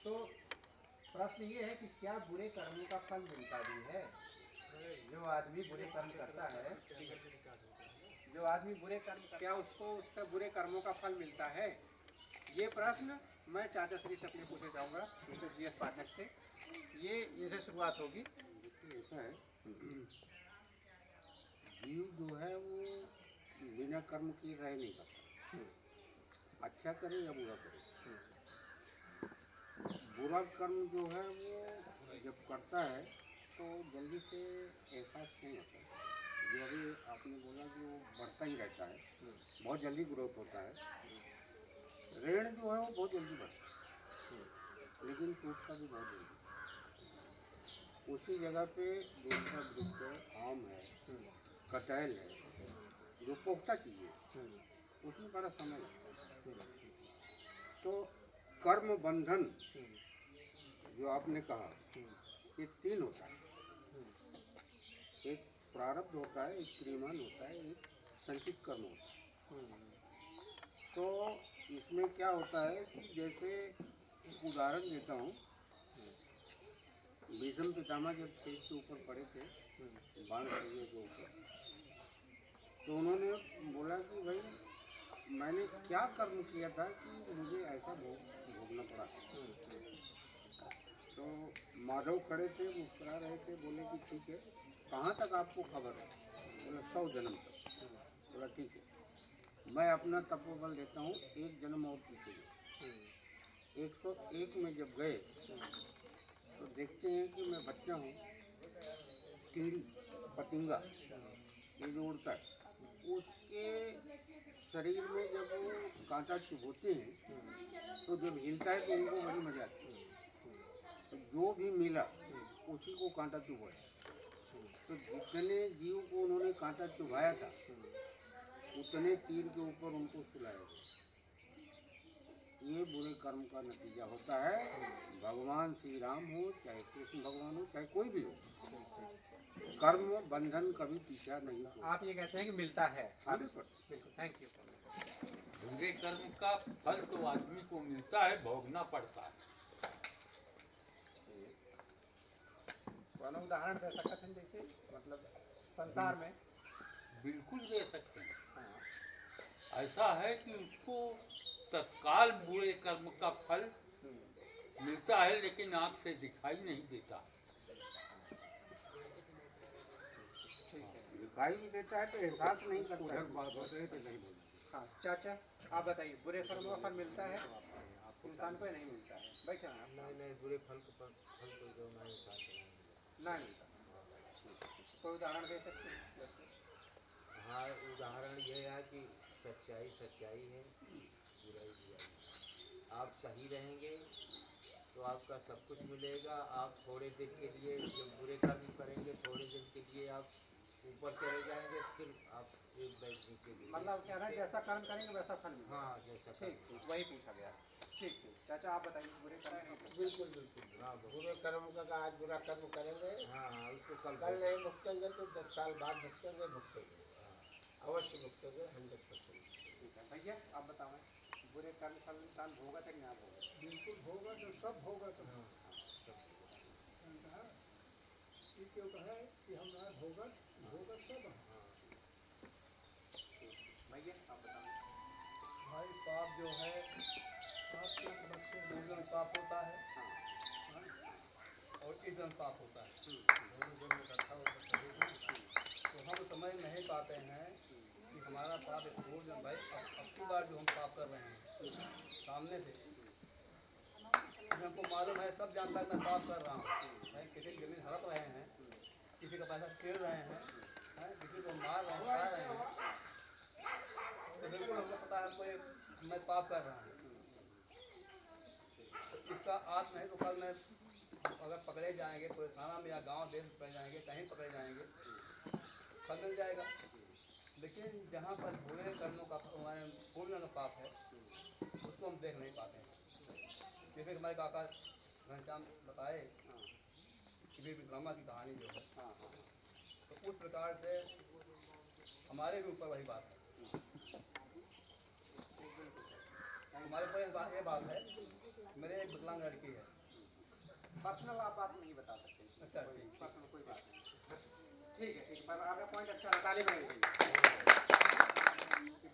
तो प्रश्न ये है कि क्या बुरे कर्मों का फल मिलता भी है? जो आदमी बुरे कर्म करता है, जो आदमी बुरे कर्म, क्या उसको उसका बुरे कर्मों का फल मिलता है? ये प्रश्न मैं चाचा श्री से अपने पूछना चाहूँगा, मिस्टर GS पाठक से। ये इनसे शुरुआत होगी। ऐसा है, जीव जो है वो बिना कर्म किए रह नहीं सकता, अच्छा करे या बुरा करे। बुरा कर्म जो है वो जब करता है तो जल्दी से एहसास नहीं होता है। जो अभी आपने बोला कि वो बढ़ता ही रहता है, बहुत जल्दी ग्रोथ होता है। ऋण जो है वो बहुत जल्दी बढ़ता है, लेकिन टूटता भी बहुत जल्दी। उसी जगह पे दूसरा वृक्ष है, आम है, कटहल है, जो पुख्ता चीज़ है, उसमें बड़ा समय लगता है। तो कर्म बंधन जो आपने कहा, ये तीन होता है। एक प्रारब्ध होता है, एक क्रियामान होता है, एक संचित कर्म होता है। तो इसमें क्या होता है कि जैसे एक उदाहरण देता हूँ। भीष्म पितामह जब शेष के ऊपर पड़े थे, बाण शल्य के ऊपर, तो उन्होंने बोला कि भाई मैंने क्या कर्म किया था कि मुझे ऐसा भोगना पड़ा। तो माधव खड़े थे, मुस्कुरा रहे थे, बोले कि ठीक है, कहाँ तक आपको खबर है? बोला 100 जन्म तक। बोला ठीक है, मैं अपना तपोबल देता हूँ, 1 जन्म और पीछे गए। 101 में जब गए तो देखते हैं कि मैं बच्चा हूँ, कीड़ी पतिंगा ये जो उड़ता है, उसके शरीर में जब वो कांटा चुभोते हैं तो जब हिलता है तो उनको बड़ी मजा आती है। तो जो भी मिला उसी को कांटा चुभाया। तो जितने जीव को उन्होंने कांटा चुभाया था, उतने तीर के ऊपर उनको सुलाया गया। ये बुरे कर्म का नतीजा होता है। भगवान श्री राम हो, चाहे कृष्ण भगवान हो, चाहे कोई भी हो, कर्म बंधन कभी पीछा नहीं छोड़ता। आप ये कहते हैं कि मिलता है? बिल्कुल, थैंक यू। बुरे कर्म का फल तो आदमी को मिलता है, भोगना पड़ता है। उदाहरण दे सकते हैं, जैसे मतलब संसार में? बिल्कुल दे सकते हैं। ऐसा है कि उसको तत्काल बुरे कर्म का फल मिलता है, लेकिन आँख से दिखाई नहीं देता। दिखाई भी देता है तो एहसास नहीं करता है। हाँ चाचा, आप बताइए, बुरे कर्मों का फल मिलता है इंसान को या नहीं मिलता है? बैठे हैं आप? नहीं, बुरे फल को फल तो जो नहीं साथ नहीं मिलता। कोई उदाहरण दे सकते हैं जैसे? हाँ, उदाहरण ये है कि सच्चाई सच्चाई है, बुराई बुराई। आप सही रहेंगे तो आपका सब कुछ मिलेगा। आप थोड़े दिन के लिए जब बुरे कर्म करेंगे, थोड़े दिन के लिए आप ऊपर चले जाएंगे, फिर आप एक बैग नीचे गिरेंगे। मतलब क्या है, जैसा कर्म करेंगे वैसा फल मिलेगा। हाँ, जैसा ठीक, वही पूछा गया। ठीक, चाचा आप बताइए, बुरे कर्म? बिल्कुल बिल्कुल। हाँ, बुरे कर्म का आज बुरा कर्म करेंगे, हाँ, उसको कल नहीं भुगतेंगे तो 10 साल बाद भुगतेंगे, अवश्य भुगतेंगे 100%। ठीक है भैया, आप बताओ, बुरे कर्म फल इंसान भोगा तक ना भोगा? बिल्कुल होगा, तो सब होगा। तो क्यों कहा कि हमारा भोगत भोगत सब है। भैया आप बताओ। भाई पाप जो है, पाप के तरफ से निर्जन पाप होता है और ईदन पाप होता है। दोनों जन इकट्ठा होकर तो हम समझ नहीं पाते हैं कि हमारा पाप भोजन भाई अब की बार जो हम पाप कर रहे हैं सामने से, हमको मालूम है, सब जानता है मैं पाप कर रहा हूँ। भाई किसी की जमीन हड़प रहे हैं, किसी का पैसा छीन रहे हैं, किसी को मार रहे हैं, खा रहे हैं, तो बिल्कुल हमको पता है हमको ये मैं पाप कर रहा हूँ। तो इसका आज नहीं तो कल मैं अगर पकड़े जाएंगे कोई थाना में या गांव देश पकड़े जाएंगे, कहीं पकड़े जाएंगे, फल मिल जाएगा। लेकिन जहाँ पर बुरे कर्मों का पूर्ण का पाप है, उसको हम देख नहीं पाते हैं। जैसे हमारे काका घनश्याम बताए कि भी विक्रमा की कहानी जो है, तो उस प्रकार से हमारे भी ऊपर वही बात है। हमारे ऊपर ये बात है, मेरे एक विकलांग लड़की है। पर्सनल आप बात नहीं बता सकते। अच्छा, ठीक। पर्सनल कोई बात नहीं। ठीक है, पर आपका पॉइंट अच्छा है, ताली बजाइए।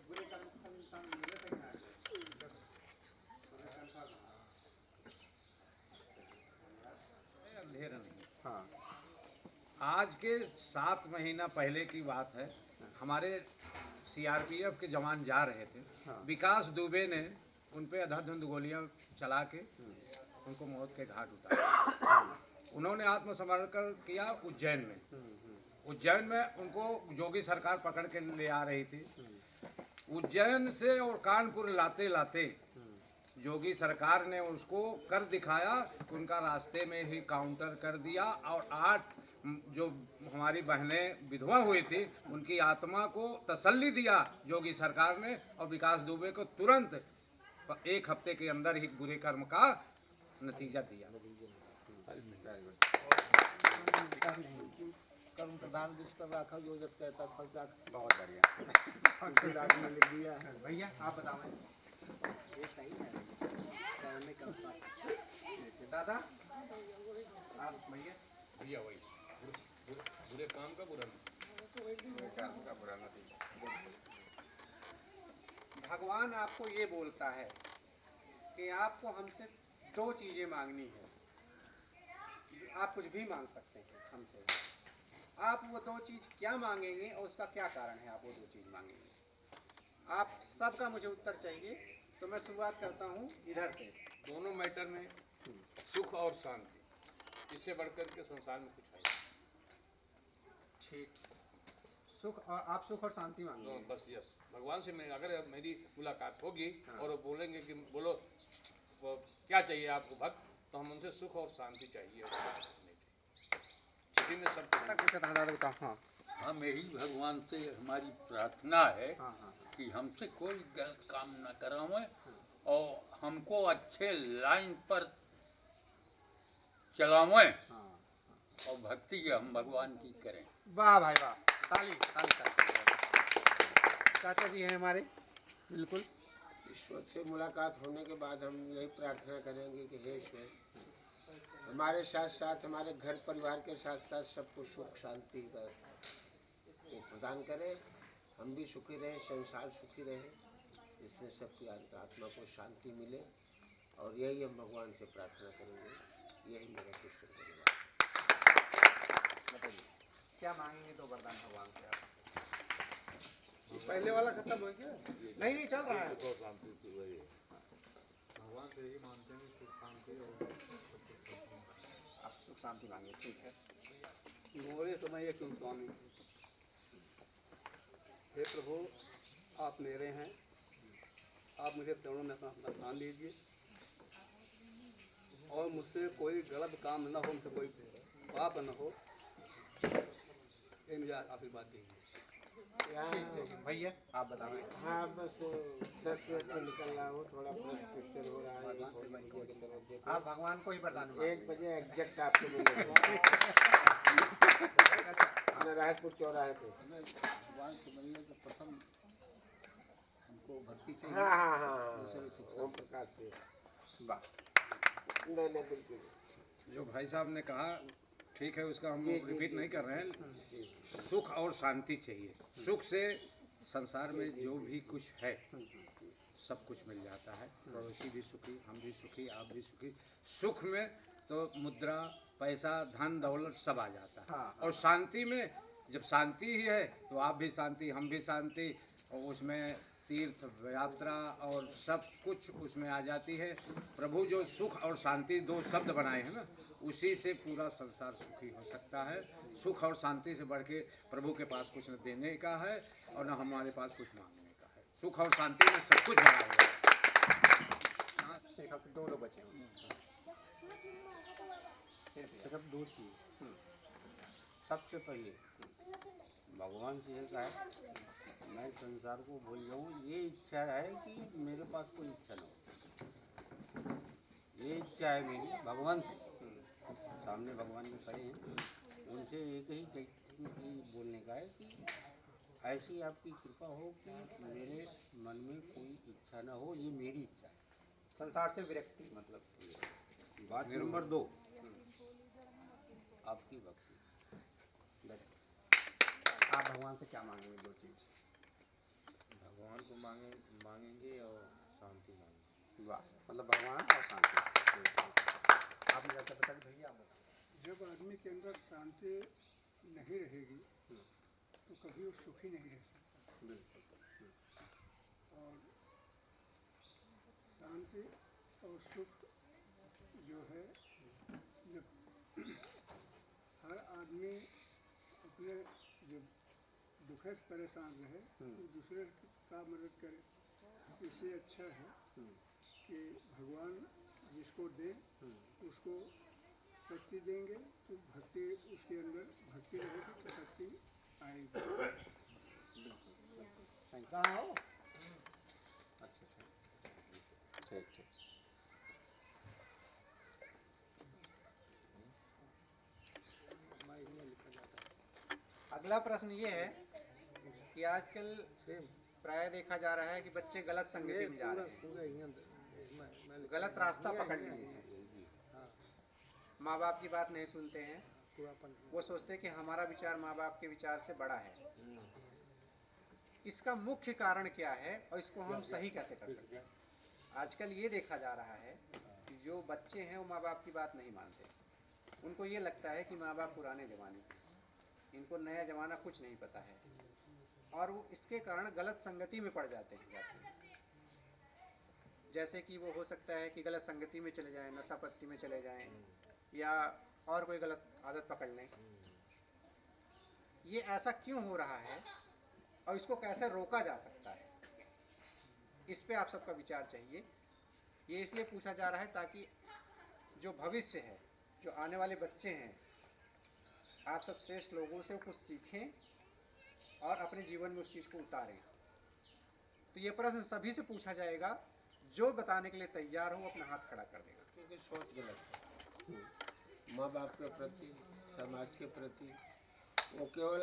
बुरे कर्म का फल इंसान मिले तो क्या है? अंधेरा नहीं। हाँ आज के 7 महीना पहले की बात है, हमारे सीआरपीएफ के जवान जा रहे थे। हाँ। विकास दुबे ने उन पे अंधाधुंध गोलियां चला के उनको मौत के घाट उतारा। उन्होंने आत्मसमर्पण किया उज्जैन में। उज्जैन में उनको योगी सरकार पकड़ के ले आ रही थी। उज्जैन से और कानपुर लाते लाते योगी सरकार ने उसको कर दिखाया कि उनका रास्ते में ही काउंटर कर दिया, और 8 जो हमारी बहनें विधवा हुई थी उनकी आत्मा को तसल्ली दिया योगी सरकार ने, और विकास दुबे को तुरंत 1 हफ्ते के अंदर ही बुरे कर्म का नतीजा दिया। कर्म प्रधान विश्व कर रखा जो जस कहता फल चाक बहुत बढ़िया। तुलसीदास ने लिख दिया है। भैया आप बताएं। ये सही है कहने का दादा आप भैया भैया वही बुरे काम का बुरा नतीजा। भगवान आपको ये बोलता है कि आपको हमसे 2 चीजें मांगनी है। आप कुछ भी मांग सकते हैं हमसे। आप वो 2 चीज क्या मांगेंगे और उसका क्या कारण है आप वो 2 चीज मांगेंगे? आप सबका मुझे उत्तर चाहिए, तो मैं शुरुआत करता हूँ इधर से। दोनों मैटर में सुख और शांति, इससे बढ़कर के संसार में कुछ है नहीं। ठीक, सुख और आप सुख और शांति तो मांगेंगे। बस यस, भगवान से मैं अगर मेरी मुलाकात होगी हाँ। और वो बोलेंगे कि बोलो वो क्या चाहिए आपको भक्त, तो हम उनसे सुख और शांति चाहिए और कुछ नहीं चाहिए। इसी में सब तक पूछा था दादा, बताओ। हाँ हम यही भगवान से हमारी प्रार्थना है हाँ हाँ कि हमसे कोई गलत काम न करावें और हमको अच्छे लाइन पर चलावें हाँ। और भक्ति हम भगवान की करें। वाह भाई वाह, ताली ताली ताली। चाचा जी हैं हमारे, बिल्कुल। ईश्वर से मुलाकात होने के बाद हम यही प्रार्थना करेंगे कि हे ईश्वर हमारे साथ साथ हमारे घर परिवार के साथ साथ सबको सुख शांति का वो प्रदान करें, हम भी सुखी रहें, संसार सुखी रहे, इसमें सबकी आत्मा को शांति मिले, और यही हम भगवान से प्रार्थना करेंगे। यही मेरा कृष्ण परिवार। बताइए क्या मांगेंगे 2 वरदान भगवान से आप? पहले वाला खत्म हो गया? नहीं नहीं चल रहा है। भगवान से यही मानते हैं सुख शांति और आप सुख शांति मांगे, ठीक है। मोरे समय एक सुन स्वामी। हे प्रभु आप मेरे हैं, आप मुझे चरणों में अपना स्थान दीजिए, और मुझसे कोई गलत काम न हो, मुझसे कोई पाप न हो, ये मुझे आशीर्वाद दीजिए। ठीक ठीक भैया आप बताएं। हाँ बस 10 मिनट में निकल रहा हूँ, थोड़ा प्रश्न क्वेश्चन हो रहा है। आप भगवान को ही वरदान मांगे। 1 बजे एग्जैक्ट आपको मिलेगा नारायणपुर चौराहे पे। भगवान से मिलने के प्रथम हमको भक्ति चाहिए। हाँ हाँ हाँ दूसरे सुख ओम प्रकाश से। वाह, नहीं नहीं बिल्कुल। जो भाई साहब ने कहा ठीक है, उसका हम जी, जी, रिपीट जी। नहीं कर रहे हैं। सुख और शांति चाहिए। सुख से संसार में जो भी कुछ है सब कुछ मिल जाता है। पड़ोसी भी सुखी, हम भी सुखी, आप भी सुखी। सुख में तो मुद्रा, पैसा, धन दौलत सब आ जाता है। हाँ। और शांति में जब शांति ही है तो आप भी शांति, हम भी शांति, और उसमें तीर्थ यात्रा और सब कुछ उसमें आ जाती है। प्रभु जो सुख और शांति 2 शब्द बनाए हैं ना, उसी से पूरा संसार सुखी हो सकता है। सुख और शांति से बढ़ के प्रभु के पास कुछ न देने का है और न हमारे पास कुछ मांगने का है। सुख और शांति में सब कुछ भरा हुआ है। मेरे ख्याल से 2 लोग बचे होंगे। सिर्फ 2 चीज़। सबसे पहले भगवान से ये कहा है मैं संसार को भूल जाऊँ, ये इच्छा है कि मेरे पास कोई इच्छा न हो। ये इच्छा है मेरी भगवान से। सामने भगवान में खड़े हैं, उनसे एक ही बोलने का है कि ऐसी आपकी कृपा हो कि मेरे मन में कोई इच्छा न हो, ये मेरी इच्छा है। संसार से विरक्ति। मतलब बात नंबर 2, आपकी भक्ति। आप भगवान से क्या मांगेंगे? 2 चीज़। भगवान को मांगेंगे और शांति मांगेंगे। वाह, मतलब भगवान और शांति। आपने क्या पता कि भैया आप बताओ। जब आदमी के अंदर शांति नहीं रहेगी तो कभी वो सुखी नहीं रह सकता। और शांति और सुख जो है, जब हर आदमी अपने जब दुख से परेशान रहे तो दूसरे का मदद करे, इससे अच्छा है कि भगवान जिसको दे उसको शक्ति देंगे, तो भक्ति उसके अंदर भक्ति रहेगी तो शक्ति आएगी। कहाँ हो? अच्छा, ठीक ठीक। अगला प्रश्न ये है कि आजकल प्राय देखा जा रहा है कि बच्चे गलत संगति में जा रहे हैं, गलत रास्ता पकड़ लिए हैं, माँ बाप की बात नहीं सुनते हैं, वो सोचते हैं कि हमारा विचार माँ बाप के विचार से बड़ा है। इसका मुख्य कारण क्या है और इसको हम सही कैसे कर सकते हैं? आजकल ये देखा जा रहा है कि जो बच्चे हैं वो माँ बाप की बात नहीं मानते। उनको ये लगता है कि माँ बाप पुराने ज़माने के, इनको नया ज़माना कुछ नहीं पता है, और वो इसके कारण गलत संगति में पड़ जाते हैं जैसे कि वो हो सकता है कि गलत संगति में चले जाएं, नशा पत्ती में चले जाएं, या और कोई गलत आदत पकड़ लें। ये ऐसा क्यों हो रहा है और इसको कैसे रोका जा सकता है, इस पे आप सबका विचार चाहिए। ये इसलिए पूछा जा रहा है ताकि जो भविष्य है, जो आने वाले बच्चे हैं, आप सब श्रेष्ठ लोगों से कुछ सीखें और अपने जीवन में उस चीज़ को उतारें। तो ये प्रश्न सभी से पूछा जाएगा, जो बताने के लिए तैयार हो अपना हाथ खड़ा कर देगा। क्योंकि सोच गलत है माँ बाप के प्रति, समाज के प्रति। वो केवल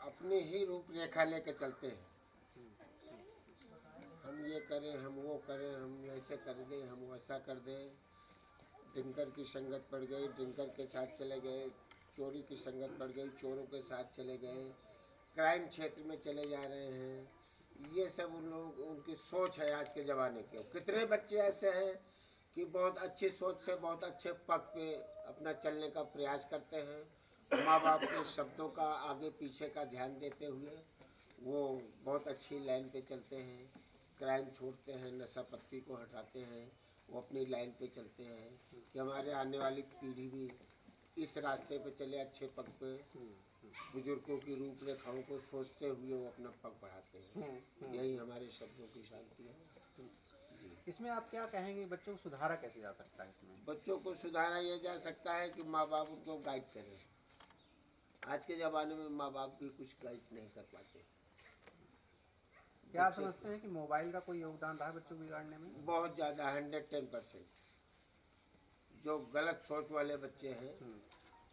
अपनी ही रूपरेखा लेके चलते हैं। हम ये करें, हम वो करें, हम ऐसे कर दें, हम वैसा कर दें। ड्रिंकर की संगत पड़ गई, ड्रिंकर के साथ चले गए। चोरी की संगत पड़ गई, चोरों के साथ चले गए। क्राइम क्षेत्र में चले जा रहे हैं। ये सब उन लोग, उनकी सोच है आज के ज़माने के। कितने बच्चे ऐसे हैं कि बहुत अच्छी सोच से बहुत अच्छे पथ पे अपना चलने का प्रयास करते हैं। माँ बाप के शब्दों का आगे पीछे का ध्यान देते हुए वो बहुत अच्छी लाइन पे चलते हैं। क्राइम छोड़ते हैं, नशा पत्ती को हटाते हैं, वो अपनी लाइन पे चलते हैं कि हमारे आने वाली पीढ़ी भी इस रास्ते पे चले, अच्छे पग पे। बुजुर्गों की रूपरेखाओं को सोचते हुए वो अपना पग बढ़ाते हैं। यही हमारे शब्दों की शांति है। इसमें आप क्या कहेंगे, बच्चों को सुधारा कैसे जा सकता है? इसमें बच्चों को सुधारा ये जा सकता है कि माँ बाप उनको गाइड करें। आज के ज़माने में माँ बाप भी कुछ गाइड नहीं कर पाते। क्या आप समझते हैं कि मोबाइल का कोई योगदान रहा बच्चों को बिगाड़ने में? बहुत ज़्यादा, 110%। जो गलत सोच वाले बच्चे हैं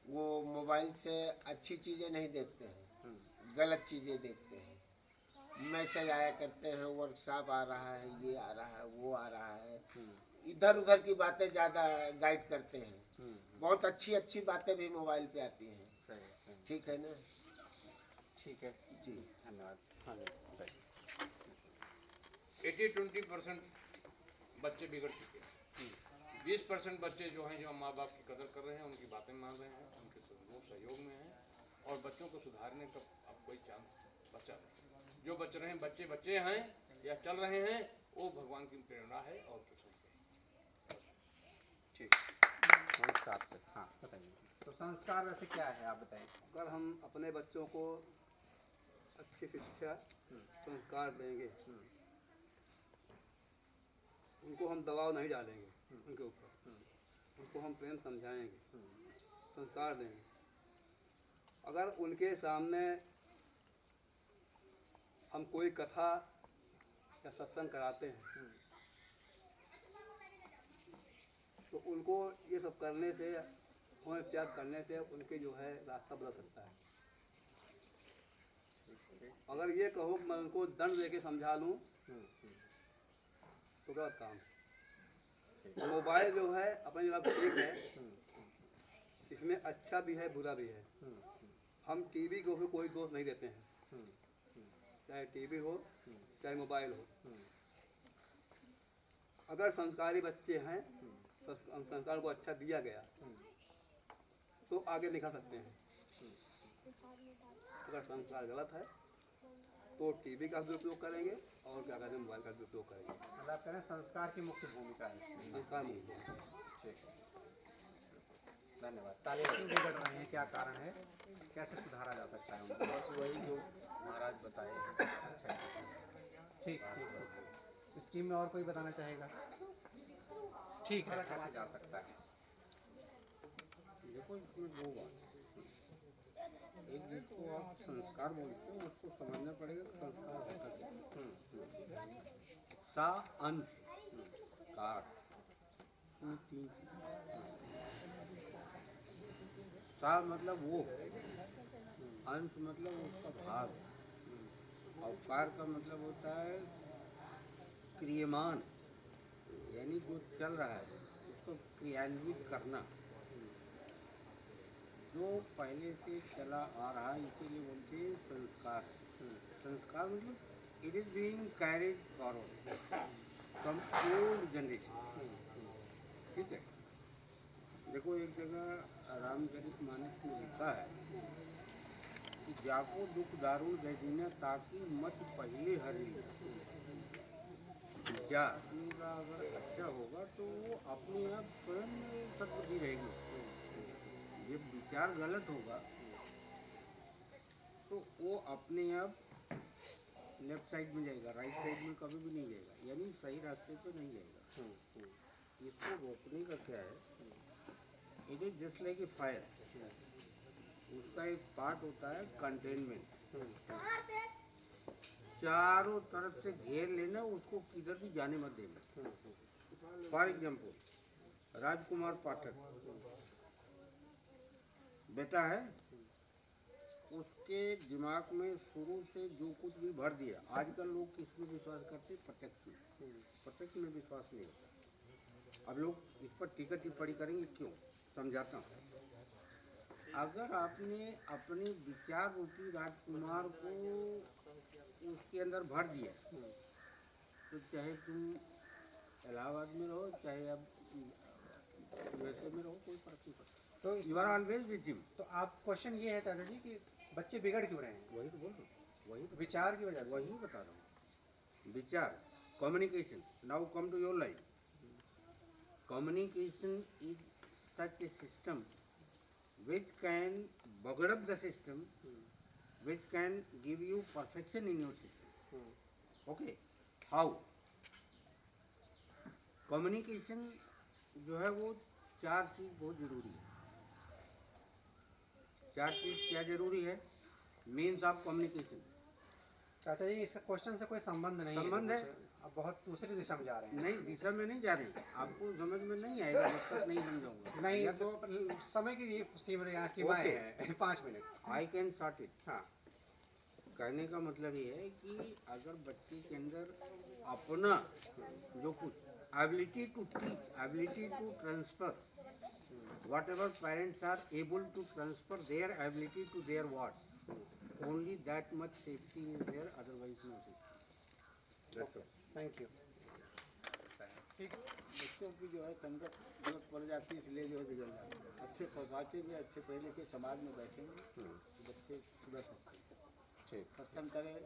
वो मोबाइल से अच्छी चीज़ें नहीं देखते हैं, गलत चीज़ें देखते हैं। मैसेज आया करते हैं, वर्कशॉप आ रहा है, ये आ रहा है, वो आ रहा है, इधर उधर की बातें ज़्यादा गाइड करते हैं। बहुत अच्छी अच्छी बातें भी मोबाइल पे आती हैं। ठीक है ना? ठीक है जी, धन्यवाद। हाँ जी, बताइए। 80-20% बच्चे बिगड़ चुके हैं। 20% बच्चे जो हैं, जो माँ बाप की कदर कर रहे हैं, उनकी बातें मान रहे हैं, उनके सहयोग में हैं, और बच्चों को सुधारने का अब कोई चांस बचा नहीं। जो बच रहे हैं बच्चे बच्चे हैं या चल रहे हैं, वो भगवान की प्रेरणा है और कुछ नहीं। ठीक, संस्कार से। हाँ बताइए। तो संस्कार वैसे क्या है, आप बताइए। अगर हम अपने बच्चों को अच्छी शिक्षा संस्कार देंगे, उनको हम दबाव नहीं डालेंगे उनके ऊपर, उनको हम प्रेम समझाएंगे, संस्कार देंगे। अगर उनके सामने हम कोई कथा या सत्संग कराते हैं तो उनको ये सब करने से, होम उपचार करने से उनके जो है रास्ता बदल सकता है। अगर ये कहो मैं उनको दंड देके समझा लूँ तो गलत काम है। मोबाइल जो है अपनी जगह ठीक है, इसमें अच्छा भी है बुरा भी है। हम टीवी को भी कोई दोष नहीं देते हैं, चाहे टीवी हो चाहे मोबाइल हो। अगर संस्कारी बच्चे हैं, संस्कार को अच्छा दिया गया तो आगे निकल सकते हैं। अगर संस्कार गलत है तो टीवी का दुरुपयोग करेंगे और क्या कहते हैं मोबाइल का दुरुपयोग करेंगे। मतलब आप कह रहे हैं संस्कार की मुख्य भूमिका है इसमें। संस्कार मुझे ठीक है, धन्यवाद। तालियां क्यों बिगड़ रहे हैं, क्या कारण है, कैसे सुधारा जा सकता है उनको? बस वही जो महाराज बताए हैं। अच्छा ठीक ठीक। इस टीम में और कोई बताना चाहेगा? ठीक है, कैसे जा सकता है? देखो इसमें दो बात, एक जिसको आप संस्कार बोलते हो उसको समझना पड़ेगा कि संस्कार होता क्या है। सा अंश कार, इसमें तीन चीज़। सा मतलब वो, अंश मतलब उसका भाग, और कार का मतलब होता है क्रियमान, यानी जो चल रहा है उसको क्रियान्वित करना, जो पहले से चला आ रहा है, इसीलिए बोलते हैं संस्कार। संस्कार मतलब it is being carried forward from old generation. ठीक है, देखो एक जगह रामचरितमानस में लिखा है कि जाको दुख दारुण दे दीना ताकि मत पहले हर लीना। विचार अपने का अगर अच्छा होगा तो वो अपने आप स्वयं सद्बुद्धि रहेगी। जब विचार गलत होगा तो वो अपने आप लेफ्ट साइड में जाएगा, राइट साइड में कभी भी नहीं जाएगा, यानी सही रास्ते पे नहीं जाएगा। इसको रोकने का क्या है, it is just like a fire. उसका एक पार्ट होता है कंटेनमेंट, चारों तरफ से घेर लेना, उसको किधर भी जाने मत देना। फॉर एग्जाम्पल राजकुमार पाठक बेटा है, उसके दिमाग में शुरू से जो कुछ भी भर दिया। आजकल लोग किस में विश्वास करते हैं? प्रत्यक्ष में। प्रत्यक्ष में विश्वास नहीं होता। अब लोग इस पर टीका टिप्पणी करेंगे, क्यों? समझाता हूँ। अगर आपने अपने विचार रूपी राजकुमार को उसके अंदर भर दिया तो चाहे तुम इलाहाबाद में रहो, चाहे अब यूएसए में रहो, कोई फर्क नहीं पड़ता। तो you are always with him. तो आप क्वेश्चन ये है चाचा जी कि बच्चे बिगड़ क्यों रहे हैं? वही तो बोल रहा हूँ, वही तो विचार की वजह से। वही बता रहा हूँ। विचार, communication. Now come to your life. Communication is such a system which can bugger up the system, which can give you perfection in your system. Okay, how? Communication जो है वो चार चीज़ बहुत ज़रूरी है। चार चीज़ क्या ज़रूरी है? Means of communication. चाचा जी इस क्वेश्चन से कोई संबंध नहीं संबंध है। अब बहुत दूसरी दिशा में जा रहे हैं। नहीं, दिशा में नहीं जा रहे हैं, आपको समझ में नहीं आएगा जब तक नहीं समझाऊंगा। नहीं या तो समय की सीमाएं Okay. हैं। 5 minute. I can short it. हाँ, कहने का मतलब ये है कि अगर बच्चे के अंदर अपना जो कुछ ability to teach, ability to transfer, whatever parents are able to transfer their ability to their words, only that much safety is there, otherwise no safety. Thank you. बच्चों की जो है संगत गलत पड़ जाती है, इसलिए जो है बिगड़ जाते हैं। अच्छे सोसाइटी में, अच्छे पढ़े लिखे समाज में बैठेंगे तो बच्चे सुधर सकते हैं। ठीक। सत्संग करें,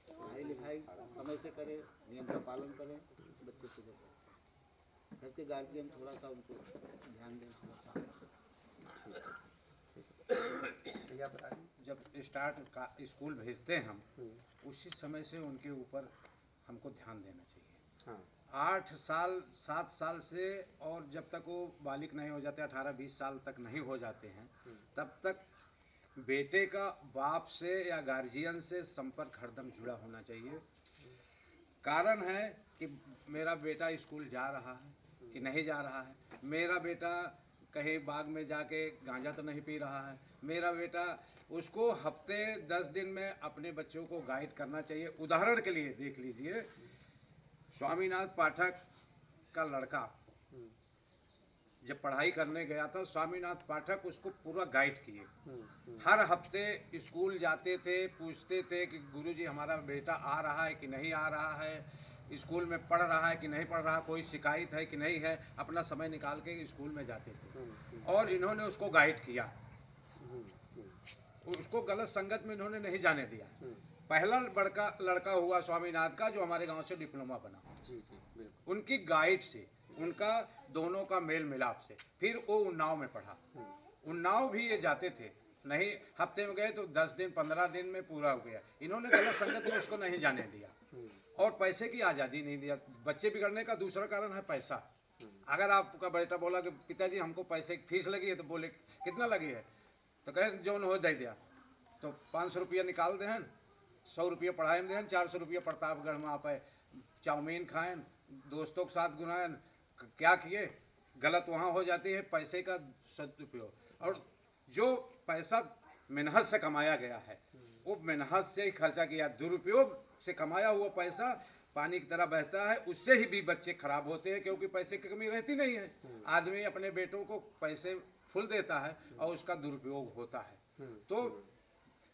पढ़ाई लिखाई समय से करें, नियम का पालन करें, बच्चे सुधर सकते हैं। घर के गार्जियन थोड़ा सा उनको ध्यान दें, थोड़ा भैया बता दें। जब स्टार्ट का स्कूल भेजते हैं हम, उसी समय से उनके ऊपर हमको ध्यान देना चाहिए। हाँ, 8 साल 7 साल से, और जब तक वो बालिक नहीं हो जाते, 18-20 साल तक नहीं हो जाते हैं, तब तक बेटे का बाप से या गार्जियन से संपर्क हरदम जुड़ा होना चाहिए। कारण है कि मेरा बेटा स्कूल जा रहा है कि नहीं जा रहा है, मेरा बेटा कहीं बाग में जाके गांजा तो नहीं पी रहा है, मेरा बेटा, उसको हफ्ते 10 दिन में अपने बच्चों को गाइड करना चाहिए। उदाहरण के लिए देख लीजिए, स्वामीनाथ पाठक का लड़का जब पढ़ाई करने गया था स्वामीनाथ पाठक उसको पूरा गाइड किए। हर हफ्ते स्कूल जाते थे, पूछते थे कि गुरुजी हमारा बेटा आ रहा है कि नहीं आ रहा है, स्कूल में पढ़ रहा है कि नहीं पढ़ रहा, कोई शिकायत है कि नहीं है। अपना समय निकाल के स्कूल में जाते थे और इन्होंने उसको गाइड किया, उसको गलत संगत में इन्होंने नहीं जाने दिया। पहला लड़का हुआ स्वामीनाथ का जो हमारे गांव से डिप्लोमा बना, उनकी गाइड से, उनका दोनों का मेल मिलाप से। फिर वो उन्नाव में पढ़ा, उन्नाव भी ये जाते थे, नहीं हफ्ते में गए तो 10 दिन 15 दिन में पूरा हो गया। इन्होंने गलत संगत में उसको नहीं जाने दिया और पैसे की आज़ादी नहीं दिया। बच्चे बिगड़ने का दूसरा कारण है पैसा। अगर आपका बेटा बोला कि पिताजी हमको पैसे की फीस लगी है, तो बोले कितना लगी है, तो कहे जो हो दे दिया, तो 500 रुपया निकाल देहन, 100 रुपया पढ़ाई में देहन, 400 रुपया प्रतापगढ़ में आप चाउमीन खाएं, दोस्तों के साथ गुनाएं, क्या किए, गलत वहाँ हो जाती है पैसे का सदुपयोग। और जो पैसा मेहनत से कमाया गया है वो मेहनत से ही खर्चा किया, दुरुपयोग से कमाया हुआ पैसा पानी की तरह बहता है, उससे ही भी बच्चे खराब होते हैं, क्योंकि पैसे की कमी रहती नहीं है। आदमी अपने बेटों को पैसे फुल देता है और उसका दुरुपयोग होता है। तो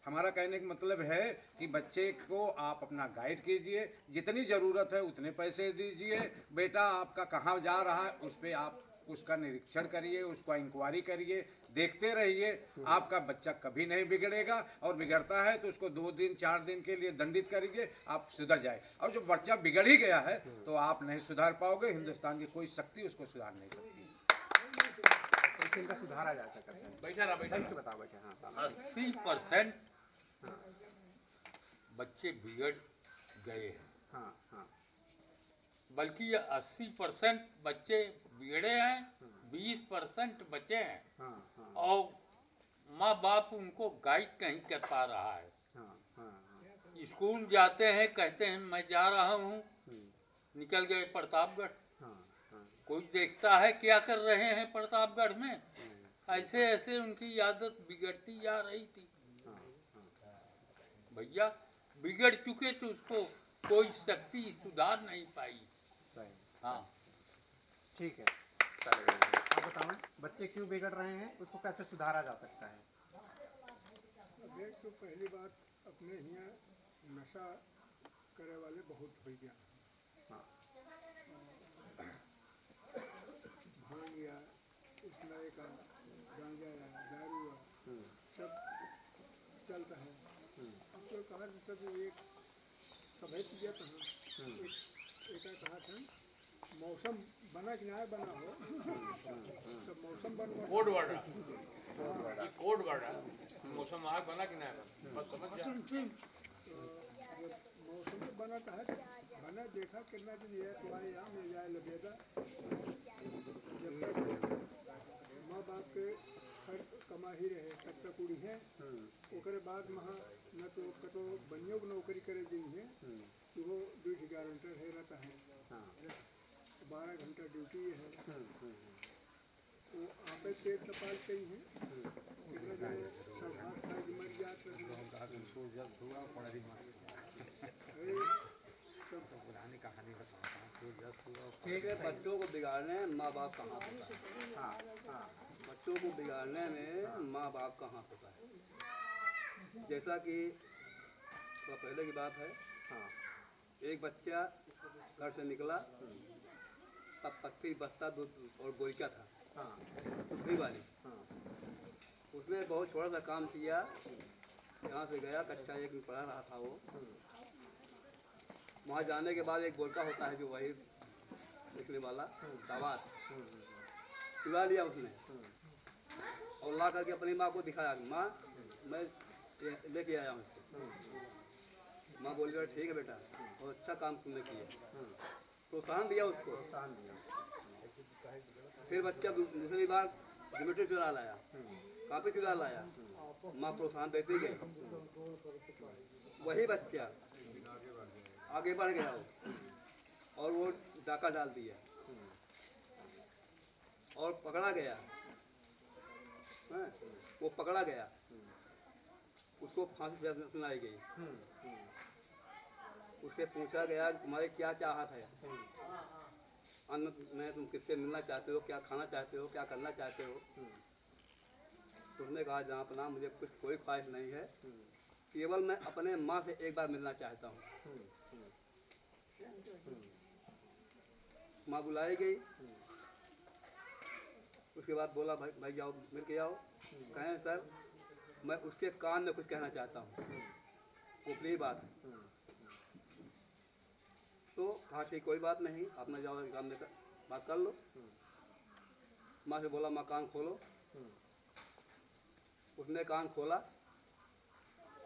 हमारा कहने का मतलब है कि बच्चे को आप अपना गाइड कीजिए, जितनी ज़रूरत है उतने पैसे दीजिए। बेटा आपका कहाँ जा रहा है उस पर आप उसका निरीक्षण करिए, उसका इंक्वायरी करिए, देखते रहिए। आपका बच्चा कभी नहीं बिगड़ेगा, और बिगड़ता है तो उसको 2 दिन 4 दिन के लिए दंडित करिए, आप सुधर जाए। और जो बच्चा बिगड़ ही गया है तो आप नहीं सुधार पाओगे, हिंदुस्तान की कोई शक्ति उसको सुधार नहीं सकती। इनका सुधारा जा सकता है। बैठा बताओ बेटा। हाँ 80% बच्चे बिगड़ गए हैं। हाँ बल्कि ये 80% बच्चे बिगड़े हैं, 20% बचे हैं और माँ बाप उनको गाइड नहीं कर पा रहा है। स्कूल जाते हैं, कहते हैं मैं जा रहा हूँ, निकल गए प्रतापगढ़। कोई देखता है क्या कर रहे हैं प्रतापगढ़ में। ऐसे ऐसे उनकी आदत बिगड़ती जा रही थी। भैया बिगड़ चुके तो उसको कोई शक्ति सुधार नहीं पाई। हाँ ठीक है, चलेगा। अब बताओ बच्चे क्यों बिगड़ रहे हैं, उसको कैसे सुधारा जा सकता है? अब एक तो पहली बात, अपने यहाँ नशा करे वाले बहुत हो गया। भांग या स्नाई का, गांजा या दारू या सब चलता है। अब तो कहा सब एक सभी पिया था, एक कहा था मौसम बना कि ना बना हो, सब मौसम बन कोड वर्ड है, कोड वर्ड है, मौसम आग बना कि ना बना, बस समझ गया। जब मौसम तो बनाता है तो बना देखा कितना दिन ये तुम्हारे यहाँ मिल जाए लगेगा। जब तक माँ बाप के खर्च कमा ही रहे तब तक उड़ी है। ओकरे बाद वहाँ न तो कतो बनियों को नौकरी करे दी है, सुबह ड्यूटी गारंटर है रहता है, 12 घंटा ड्यूटी है। वो आप पेट कपाल पे ही है, कितना जो संभाल खा के मर जाते हैं। पुरानी कहानी बताता ठीक है, बच्चों को बिगाड़ने में माँ बाप कहाँ होता है। बच्चों को बिगाड़ने में माँ बाप कहाँ होता है। जैसा कि थोड़ा पहले की बात है, एक बच्चा घर से निकला, तब पत्ती बस्ता दूध और गोइका था, दूसरी वाली। उसने बहुत छोटा सा काम किया, यहाँ से गया, कक्षा 1 में पढ़ा रहा था वो। वहाँ जाने के बाद एक गोलका होता है जो वही लिखने वाला दावात चुरा लिया उसने और ला करके अपनी माँ को दिखाया, माँ मैं लेके आया हूँ इसको। माँ बोल रही ठीक है बेटा, बहुत अच्छा काम तुमने किया, प्रोत्साहन दिया उसको। फिर बच्चा दूसरी बार ज्योमेट्री चुरा लाया, कापी चुरा लाया, माँ प्रोत्साहन देती गई। वही बच्चा आगे बढ़ गया हो और वो डाका डाल दिया और पकड़ा गया। वो पकड़ा गया, उसको फांसी सुनाई गई। उससे पूछा गया तुम्हारी क्या चाहत है, अन्न में तुम किससे मिलना चाहते हो, क्या खाना चाहते हो, क्या करना चाहते हो। तो उसने कहा जहाँपनाह मुझे कुछ कोई ख्वाहिश नहीं है, केवल मैं अपने माँ से एक बार मिलना चाहता हूँ। माँ बुलाई गई। उसके बाद बोला भाई जाओ मिल के आओ। कहें सर मैं उसके कान में कुछ कहना चाहता हूँ, ऊपरी बात है। तो कहा ठीक कोई बात नहीं, अपना जाओ काम में बात कर लो। माँ से बोला माँ कान खोलो। उसने कान खोला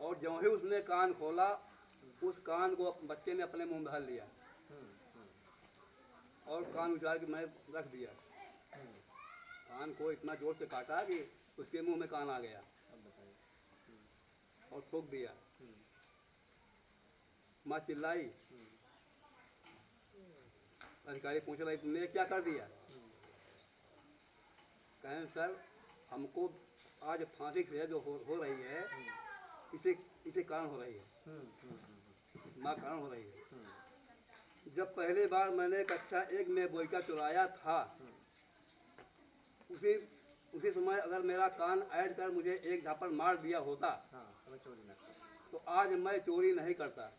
और जो ही उसने कान खोला उस कान को बच्चे ने अपने मुंह में भर लिया और कान उजाड़ के मैं रख दिया। कान को इतना जोर से काटा कि उसके मुंह में कान आ गया और थूक दिया। माँ चिल्लाई। अधिकारी पूछ रहा तुमने क्या कर दिया। कहें सर हमको आज फांसी की सजा जो हो रही है इसे कारण हो रही है, माँ कारण हो रही है। जब पहली बार मैंने कक्षा 1 में बोयका चुराया था उसी समय अगर मेरा कान ऐड कर मुझे एक झापड़ मार दिया होता तो आज मैं चोरी नहीं करता,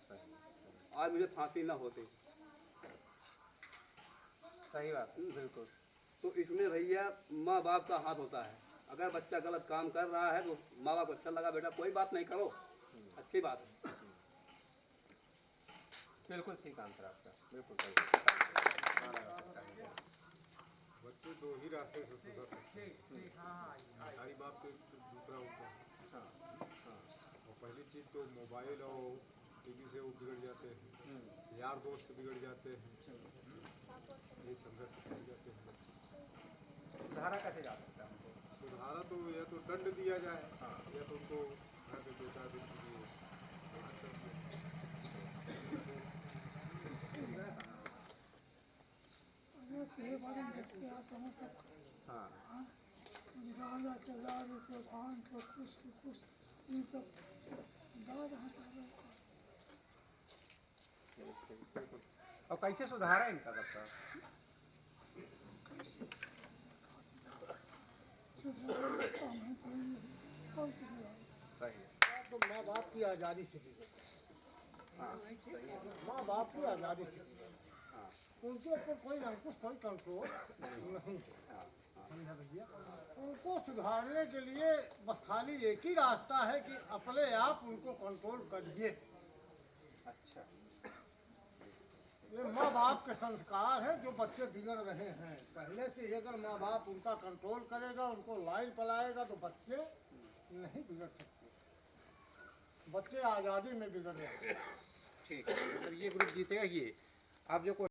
आज मुझे फांसी न होती। सही बात, बिल्कुल। तो इसमें भैया माँ बाप का हाथ होता है। अगर बच्चा गलत काम कर रहा है तो माँ बाप को अच्छा लगा बेटा कोई बात नहीं करो, अच्छी बात है। बिल्कुल ठीक आंसर आपका, बिल्कुल सही। बच्चे दो ही रास्ते से सुधर सकते हैं, हमारी बात तो दूसरा होता है। और पहली चीज़ तो मोबाइल और टीवी से वो बिगड़ जाते हैं, यार दोस्त से बिगड़ जाते हैं, ये संघर्ष कर जाते हैं। सुधारा कैसे जा सकता है? सुधारा तो या तो दंड दिया जाए या तो उनको घर से 2-4 दिन के लिए तेरे बारे में समझ सकते। हाँ गांजा के दारू के भांग के कुछ इन सब ज़्यादा हज़ारों का। और कैसे सुधारा इनका सबका? कैसे सही है। तो माँ बाप की आज़ादी से भी माँ बाप की आज़ादी से उनके ऊपर कोई अंकुश कोई कंट्रोल नहीं है। समझा भैया? उनको सुधारने के लिए बस खाली एक ही रास्ता है कि अपने आप उनको कंट्रोल करिए। अच्छा, ये माँ बाप के संस्कार है जो बच्चे बिगड़ रहे हैं। पहले से ही अगर माँ बाप उनका कंट्रोल करेगा, उनको लाइन पलाएगा तो बच्चे नहीं बिगड़ सकते। बच्चे आज़ादी में बिगड़ रहे हैं। ठीक है। मतलब ये ग्रुप जीतेगा। ये आप जो